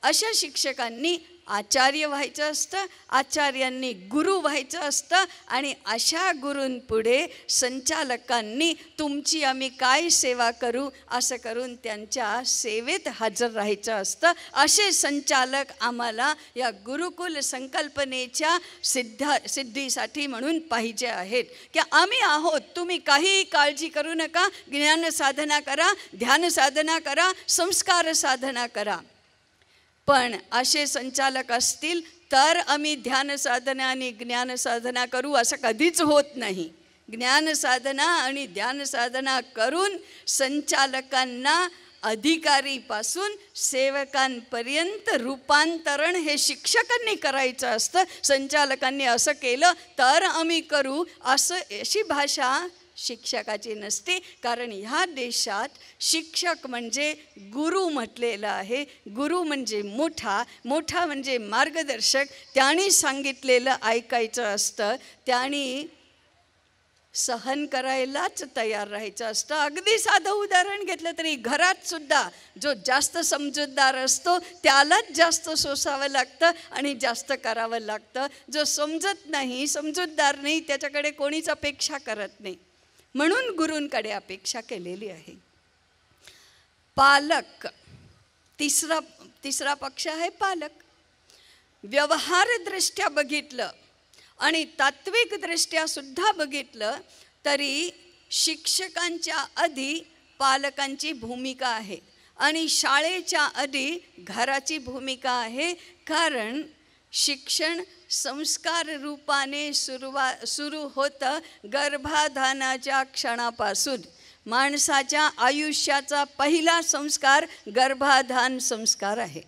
अशा शिक्षकांनी आचार्य व्हायचं असतं, आचार्यांनी गुरु व्हायचं असतं आणि अशा गुरूंपुढे संचालकांनी तुमची आम्ही काय सेवा करू असं करून त्यांच्या सेवेत हजर राहायचं असतं. असे संचालक आम्हाला या गुरुकुल संकल्पनेच्या सिद्धीसाठी म्हणून पाहिजे आहेत की आम्ही आहोत. तुम्ही काहीही काळजी करू नका. ज्ञानसाधना करा, ध्यानसाधना करा, संस्कार साधना करा. पण असे संचालक असतील तर आम्ही ध्यानसाधना आणि ज्ञानसाधना करू असं कधीच होत नाही. ज्ञानसाधना आणि ध्यानसाधना करून संचालकांना अधिकारीपासून सेवकांपर्यंत रूपांतरण हे शिक्षकांनी करायचं असतं. संचालकांनी असं केलं तर आम्ही करू अशी भाषा शिक्षकाची नसते. कारण ह्या देशात शिक्षक म्हणजे गुरु म्हटलेलं आहे. गुरु म्हणजे मोठा, मोठा म्हणजे मार्गदर्शक. त्यांनी सांगितलेलं ऐकायचं असतं, त्यांनी सहन करायलाच तयार राहायचं असतं. अगदी साधं उदाहरण घेतलं तरी घरात सुद्धा जो जास्त समजूतदार असतो त्यालाच जास्त सोसावं लागतं आणि जास्त करावं लागतं. जो समजत नाही, समजूतदार नाही, त्याच्याकडे कोणीच अपेक्षा करत नाही. म्हणून गुरूंकडे अपेक्षा केलेली आहे. पालक, तिसरा पक्ष आहे पालक. व्यवहारदृष्ट्या बघितलं आणि तात्विकदृष्ट्या सुद्धा बघितलं तरी शिक्षकांच्या आधी पालकांची भूमिका आहे आणि शाळेच्या आधी घराची भूमिका आहे. कारण शिक्षण संस्कार रूपाने सुरू होतं गर्भाधानाच्या क्षणापासून. माणसाच्या आयुष्याचा पहिला संस्कार गर्भाधान संस्कार आहे.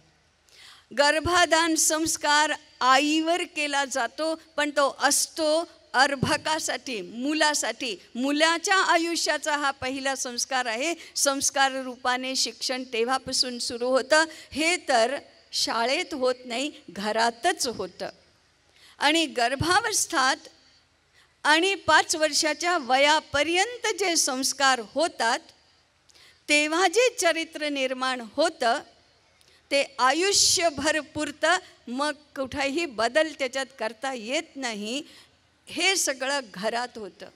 गर्भाधान संस्कार आईवर केला जातो, पण तो असतो अर्भकासाठी, मुलासाठी. मुलाच्या आयुष्याचा हा पहिला संस्कार आहे. संस्कार रूपाने शिक्षण तेव्हापासून सुरू होतं. हे तर शाळेत होत नाही, घरातच होतं. आणि गर्भावस्थात आणि 5 वर्षाच्या वयापर्यंत जे संस्कार होतात, तेव्हा जे चरित्र निर्माण होतं ते आयुष्यभर पुरतं. मग कुठेही बदल त्याच्यात करता येत नाही. हे सगळं घरात होतं,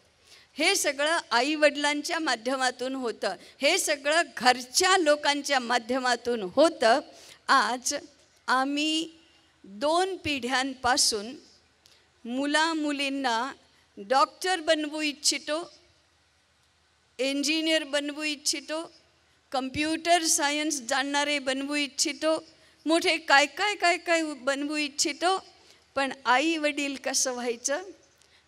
हे सगळं आईवडिलांच्या माध्यमातून होतं, हे सगळं घरच्या लोकांच्या माध्यमातून होतं. आज आम्ही 2 पिढ्यांपासून मुलींना डॉक्टर बनवू इच्छितो, इंजिनियर बनवू इच्छितो, कम्प्युटर सायन्स जाणणारे बनवू इच्छितो, मोठे काय काय काय काय बनवू इच्छितो. पण आई वडील कसं व्हायचं,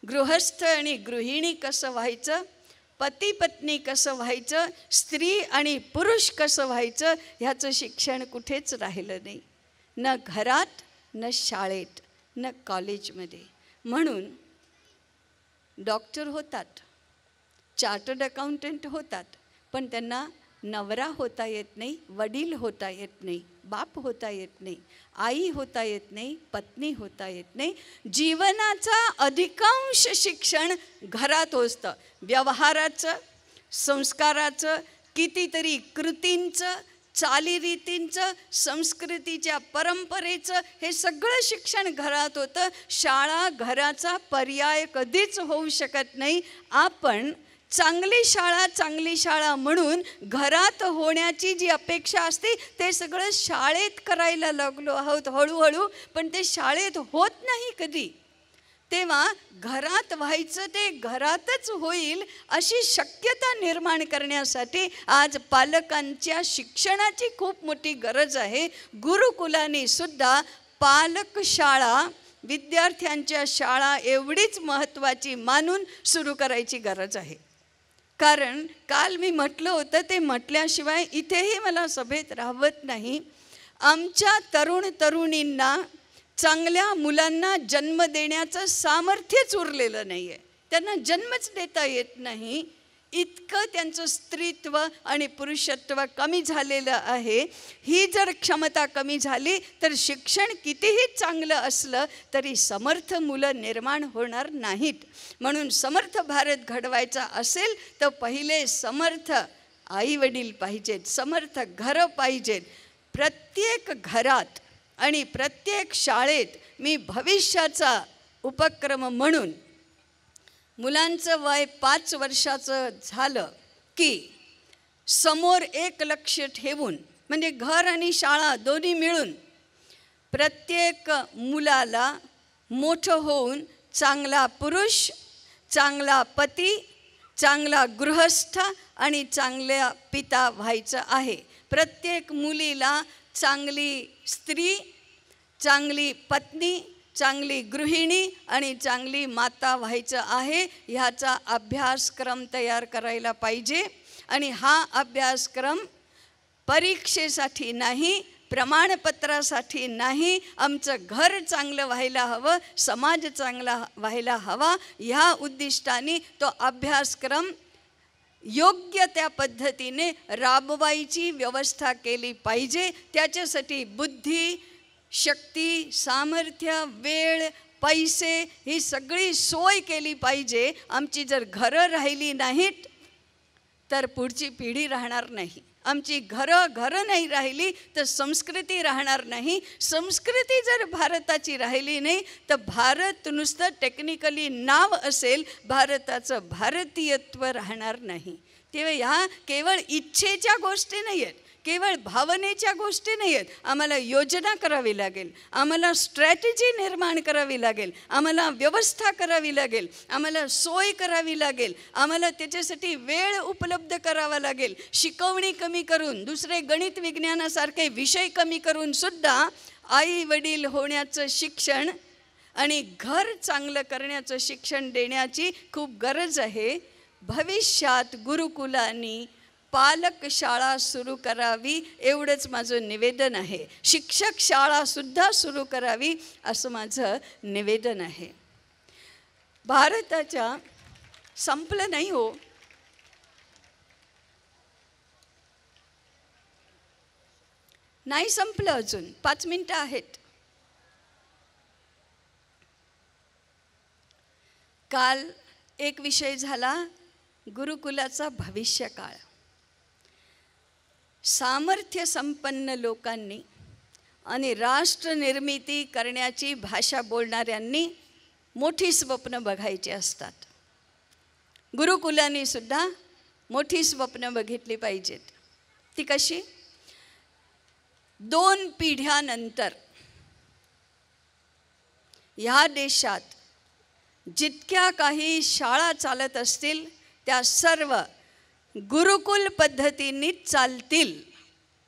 गृहस्थ आणि गृहिणी कसं व्हायचं, पती पत्नी कसं व्हायचं, स्त्री आणि पुरुष कसं व्हायचं, ह्याचं शिक्षण कुठेच राहिलं नाही. न घरात, न शाळेत, न कॉलेजमध्ये. म्हणून डॉक्टर होतात, चार्टर्ड अकाउंटंट होतात, पण त्यांना नवरा होता येत नाही, वडील होता येत नाही, बाप होता येत नाही, आई होता येत नाही, पत्नी होता येत नाही. जीवनाचा अधिकांश शिक्षण घरात असतं. व्यवहाराचं, संस्काराचं, कितीतरी कृतींचं, चालीरीतींचं, संस्कृतीच्या परंपरेचं, हे सगळं शिक्षण घरात होतं. शाळा घराचा पर्याय कधीच होऊ शकत नाही. आपण चांगली शाळा म्हणून घरात होण्याची जी अपेक्षा असते ते सगळं शाळेत करायला लागलो आहोत हळूहळू, पण ते शाळेत होत नाही कधी. तेव्हा घरात व्हायचं ते घरातच होईल अशी शक्यता निर्माण करण्यासाठी आज पालकांच्या शिक्षणाची खूप मोठी गरज आहे. गुरुकुलाने सुद्धा पालक शाळा विद्यार्थ्यांच्या शाळा एवढीच महत्त्वाची मानून सुरू करायची गरज आहे. कारण काल मी म्हटलं होतं, ते म्हटल्याशिवाय इथेही मला सभेत राहवत नाही. आमच्या तरुणींना चांगल्या मुलांना जन्म देण्याचं सामर्थ्यच उरलेलं नाही आहे. त्यांना जन्मच देता येत नाही. इतकं त्यांचं स्त्रीत्व आणि पुरुषत्व कमी झालेलं आहे. ही जर क्षमता कमी झाली तर शिक्षण कितीही चांगलं असलं तरी समर्थ मुलं निर्माण होणार नाहीत. म्हणून समर्थ भारत घडवायचा असेल तर पहिले समर्थ आईवडील पाहिजेत, समर्थ घरं पाहिजेत. प्रत्येक घरात आणि प्रत्येक शाळेत मी भविष्याचा उपक्रम म्हणून मुलांचं वय 5 वर्षाचं झालं की समोर एक लक्ष ठेवून, म्हणजे घर आणि शाळा दोन्ही मिळून, प्रत्येक मुलाला मोठं होऊन चांगला पुरुष, चांगला पती, चांगला गृहस्थ आणि चांगला पिता व्हायचं आहे. प्रत्येक मुलीला चांगली स्त्री, चांगली पत्नी, चांगली गृहिणी आणि चांगली माता व्हायचं आहे. ह्याचा अभ्यासक्रम तयार करायला पाहिजे. आणि हा अभ्यासक्रम परीक्षेसाठी नाही, प्रमाणपत्रासाठी नाही, आमचं घर चांगलं व्हायला हवं, समाज चांगला व्हायला हवा, ह्या उद्दिष्टाने तो अभ्यासक्रम योग्य त्या पद्धतीने राबवायची व्यवस्था केली पाहिजे. त्याच्यासाठी बुद्धी, शक्ती, सामर्थ्य, वेळ, पैसे ही सगळी सोय केली पाहिजे. आमची जर घरं राहिली नाहीत तर पुढची पिढी राहणार नाही. आमची घरं नाही राहिली तर संस्कृती राहणार नाही. संस्कृती जर भारताची राहिली नाही तर भारत नुसतं टेक्निकली नाव असेल, भारताचं भारतीयत्व राहणार नाही. तेव्हा ह्या केवळ इच्छेच्या गोष्टी नाही आहेत, केवळ भावनेच्या गोष्टी नाही आहेत. आम्हाला योजना करावी लागेल, आम्हाला स्ट्रॅटेजी निर्माण करावी लागेल, आम्हाला व्यवस्था करावी लागेल, आम्हाला सोय करावी लागेल, आम्हाला त्याच्यासाठी वेळ उपलब्ध करावा लागेल. शिकवणी कमी करून, दुसरे गणित विज्ञानासारखे विषय कमी करून सुद्धा आई वडील होण्याचं शिक्षण आणि घर चांगलं करण्याचं शिक्षण देण्याची खूप गरज आहे. भविष्यात गुरुकुलांनी पालक शाळा सुरू करावी एवढंच माझं निवेदन आहे. शिक्षक शाळासुद्धा सुरू करावी असं माझं निवेदन आहे. भारताच्या संपलं नाही हो, नाही संपलं, अजून 5 मिनिटं आहेत. काल एक विषय झाला गुरुकुलाचा भविष्यकाळ. सामर्थ्य संपन्न लोकांनी आणि राष्ट्रनिर्मिती करण्याची भाषा बोलणाऱ्यांनी मोठी स्वप्न बघायची असतात. गुरुकुलांनी सुद्धा मोठी स्वप्न बघितली पाहिजेत. ती कशी? 2 पिढ्यानंतर ह्या देशात जितक्या काही शाळा चालत असतील त्या सर्व गुरुकुल पद्धतींनीच चालतील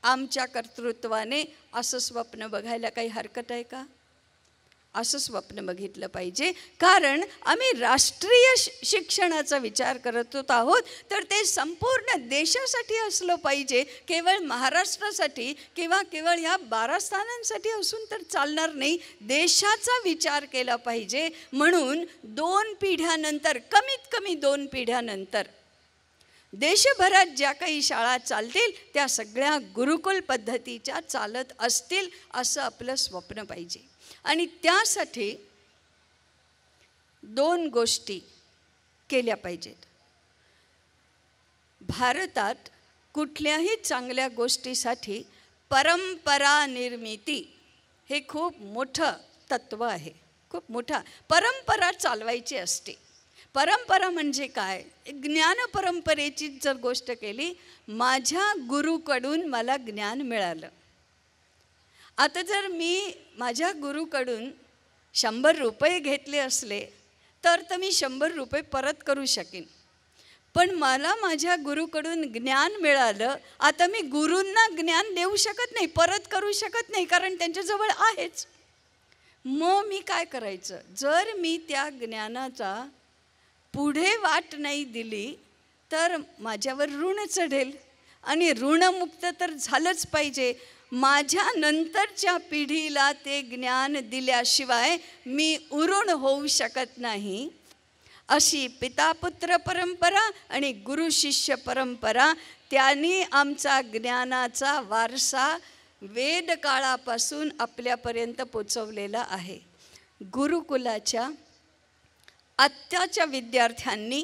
आमच्या कर्तृत्वाने, असं स्वप्न बघायला काही हरकत आहे का? असं स्वप्न बघितलं पाहिजे. कारण आम्ही राष्ट्रीय शिक्षणाचा विचार करत आहोत, तर ते संपूर्ण देशासाठी असलं पाहिजे. केवळ महाराष्ट्रासाठी किंवा केवळ ह्या 12 स्थानांसाठी असून तर चालणार नाही. देशाचा विचार केला पाहिजे. म्हणून 2 पिढ्यानंतर, कमीत कमी 2 पिढ्यानंतर देशभरात ज्या काही शाळा चालतील त्या सगळ्या गुरुकुल पद्धतीच्या चालत असतील असं आपलं स्वप्न पाहिजे. आणि त्यासाठी 2 गोष्टी केल्या पाहिजेत. भारतात कुठल्याही चांगल्या गोष्टीसाठी परंपरा निर्मिती हे खूप मोठं तत्त्व आहे, खूप मोठा. परंपरा चालवायची असते. परंपरा म्हणजे काय? ज्ञान परंपरेची जर गोष्ट केली, माझ्या गुरुकडून मला ज्ञान मिळालं. आता जर मी माझ्या गुरुकडून 100 रुपये घेतले असले तर मी 100 रुपये परत करू शकेन. पण मला माझ्या गुरुकडून ज्ञान मिळालं, आता मी गुरूंना ज्ञान देऊ शकत नाही, परत करू शकत नाही, कारण त्यांच्याजवळ आहेच. मग मी काय करायचं? जर मी त्या ज्ञानाचा पुढे वाट नाही दिली तर माझ्यावर ऋण चढेल, आणि ऋणमुक्त तर झालंच पाहिजे. माझ्या नंतरच्या पिढीला ते ज्ञान दिल्याशिवाय मी उऋण होऊ शकत नाही. अशी पितापुत्र परंपरा आणि गुरु शिष्य परंपरा, त्यांनी आमचा ज्ञानाचा वारसा वेदकाळापासून आपल्यापर्यंत पोचवलेला आहे. गुरुकुलाच्या आत्ताच्या विद्यार्थ्यांनी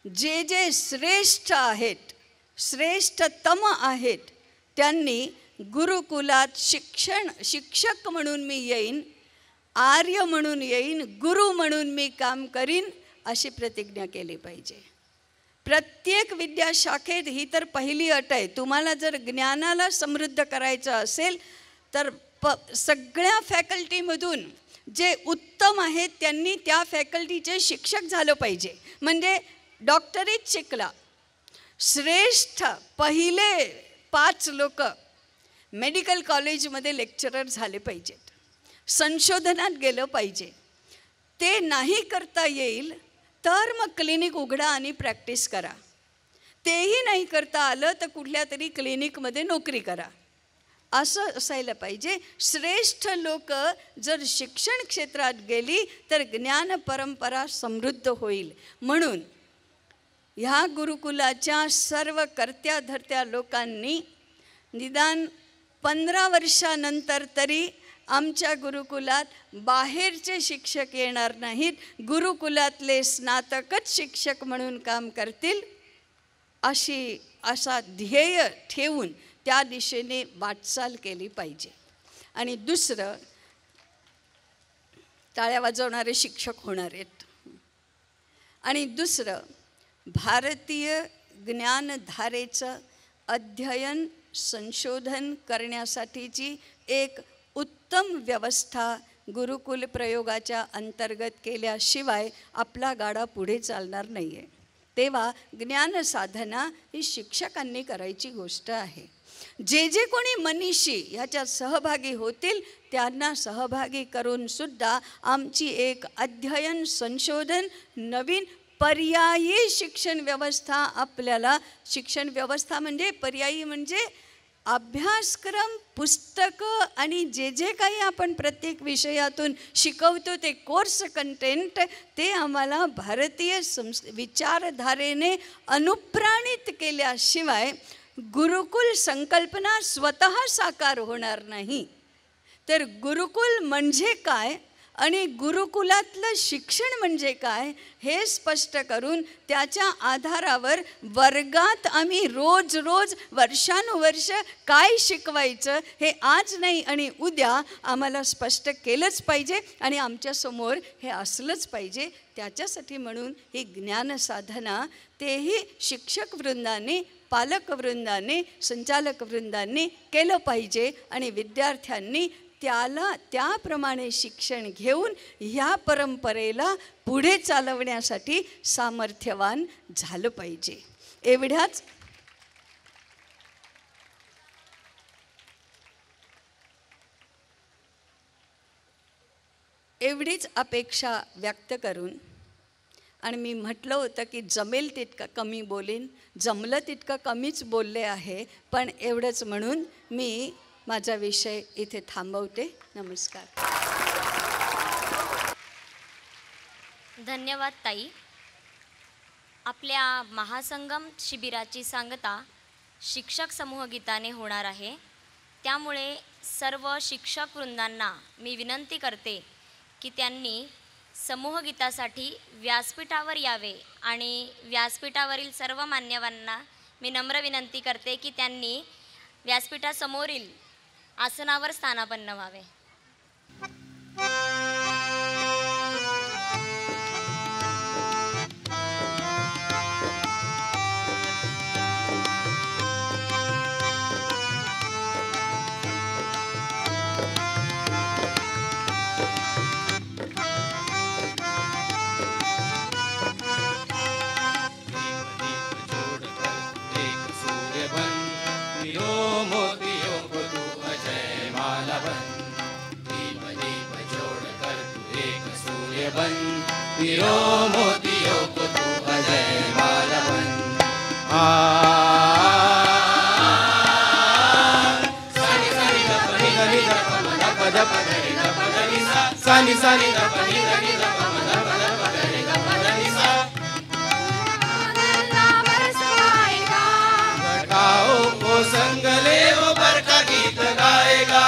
जे जे श्रेष्ठ आहेत, श्रेष्ठतम आहेत, त्यांनी गुरुकुलात शिक्षक म्हणून मी येईन, आर्य म्हणून येईन, गुरु म्हणून मी काम करीन, अशी प्रतिज्ञा केली पाहिजे. प्रत्येक विद्याशाखेत ही तर पहिली अट आहे. तुम्हाला जर ज्ञानाला समृद्ध करायचं असेल तर सगळ्या फॅकल्टीमधून जे उत्तम आहेत त्यांनी त्या फॅकल्टीचे शिक्षक झालं पाहिजे. म्हणजे डॉक्टरेट शिकला, श्रेष्ठ पहिले 5 लोक मेडिकल कॉलेजमध्ये लेक्चरर झाले पाहिजेत, संशोधनात गेलं पाहिजे. ते नाही करता येईल तर मग क्लिनिक उघडा आणि प्रॅक्टिस करा. तेही नाही करता आलं तर कुठल्या तरी क्लिनिकमध्ये नोकरी करा, असं असायला पाहिजे. श्रेष्ठ लोक जर शिक्षण क्षेत्रात गेली तर ज्ञान परंपरा समृद्ध होईल. म्हणून ह्या गुरुकुलाच्या सर्व कर्त्या धर्त्या लोकांनी निदान 15 वर्षानंतर तरी आमच्या गुरुकुलात बाहेरचे शिक्षक येणार नाहीत, गुरुकुलातले स्नातकच शिक्षक म्हणून काम करतील, असा ध्येय ठेवून त्या दिशेने वाटचाल केली पाहिजे. आणि दुसरं, टाळ्या वाजवणारे शिक्षक होणार आहेत. आणि दुसरं, भारतीय ज्ञानधारेचं अध्ययन संशोधन करण्यासाठीची एक उत्तम व्यवस्था गुरुकुल प्रयोगाच्या अंतर्गत केल्याशिवाय आपला गाडा पुढे चालणार नाही आहे. तेव्हा ज्ञानसाधना ही शिक्षकांनी करायची गोष्ट आहे. जे जे कोणी मनीषी ह्याच्यात सहभागी होतील त्यांना सहभागी करून सुद्धा आमची एक अध्ययन संशोधन नवीन पर्यायी शिक्षण व्यवस्था आपल्याला, शिक्षण व्यवस्था म्हणजे पर्यायी म्हणजे अभ्यासक्रम, पुस्तकं आणि जे जे काही आपण प्रत्येक विषयातून शिकवतो ते कोर्स कंटेंट ते आम्हाला भारतीय विचारधारेने अनुप्राणित केल्याशिवाय गुरुकुल संकल्पना स्वतः साकार होणार नाही. तर गुरुकुल म्हणजे काय आणि गुरुकुलातलं शिक्षण म्हणजे काय हे स्पष्ट करून त्याच्या आधारावर वर्गात आम्ही रोज रोज वर्षानुवर्ष काय शिकवायचं हे आज नाही आणि उद्या आम्हाला स्पष्ट केलंच पाहिजे आणि आमच्यासमोर हे असलंच पाहिजे. त्याच्यासाठी म्हणून ही ज्ञानसाधना तेही शिक्षक वृंदाने, पालक वृंदाने, संचालक वृंदाने केलं पाहिजे आणि विद्यार्थ्यांनी त्याप्रमाणे शिक्षण घेऊन ह्या परंपरेला पुढे चालवण्यासाठी सामर्थ्यवान झालं पाहिजे. एवढीच अपेक्षा व्यक्त करून आणि मी म्हटलं होतं की जमेल तितकं कमी बोलेन, जमलं तितकं कमीच बोलले आहे, पण एवढंच म्हणून मी माझा विषय इथे थांबवते. नमस्कार. धन्यवाद ताई. आपल्या महासंगम शिबिराची सांगता शिक्षक समूह गीताने होणार आहे. त्यामुळे सर्व शिक्षक वृंदांना मी विनंती करते की त्यांनी समूह गीतासाठी व्यासपीठावर यावे आणि व्यासपीठावरील सर्व मान्यवरांना मी नम्र विनंती करते की त्यांनी व्यासपीठासमोरील आसनावर स्थानापन्न व्हावे. वीरो मोतियों को तू अजय माला बन. सानी सानी द पनी गनी द पम द पद पगरी द पगरी सा. सानी सानी द पनी गनी द पम द पद पगरी द पगरी सा. घटाओ को संग ले वो बरका गीत गाएगा.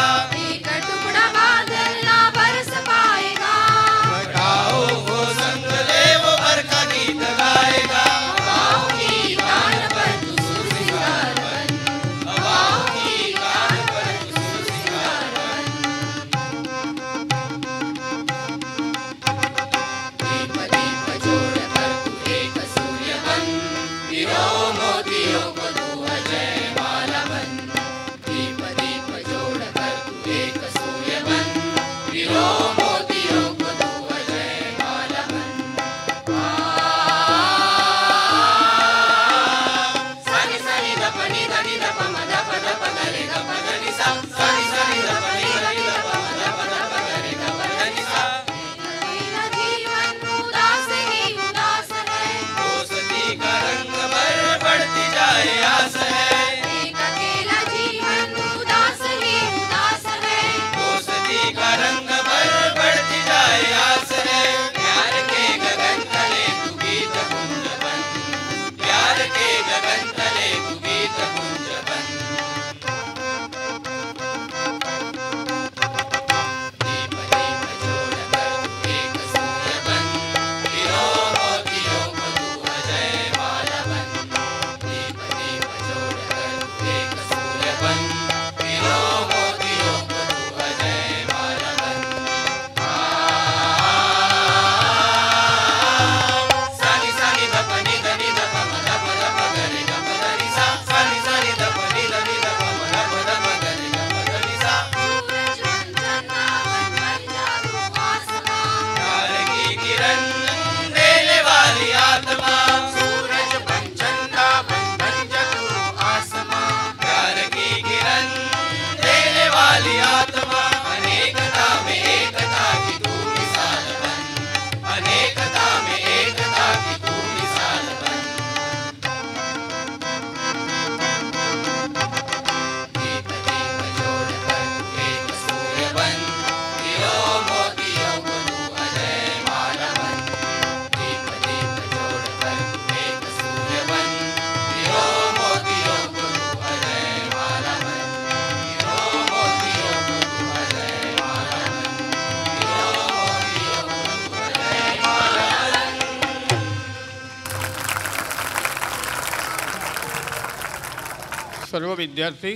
सर्व विद्यार्थी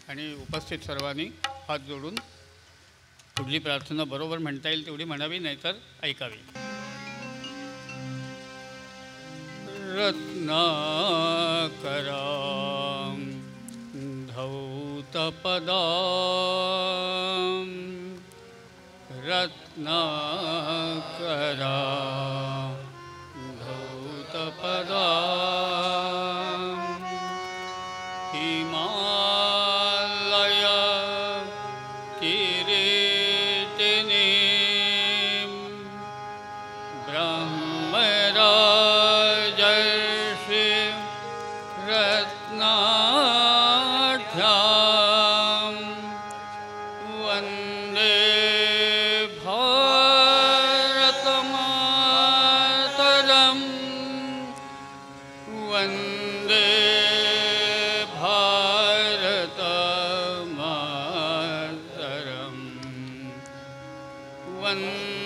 आणि उपस्थित सर्वांनी हात जोडून पुढली प्रार्थना बरोबर म्हणता येईल तेवढी म्हणावी, नाहीतर ऐकावी. रत्नाकरां धौतपदां रत्नाकरां धौतपदां हिमालय किरीटिनीं ब्रह्मराजर्षि रत्नाढ्यां वन्दे भारतमातरं वन्दे भारतमातरं वन्दे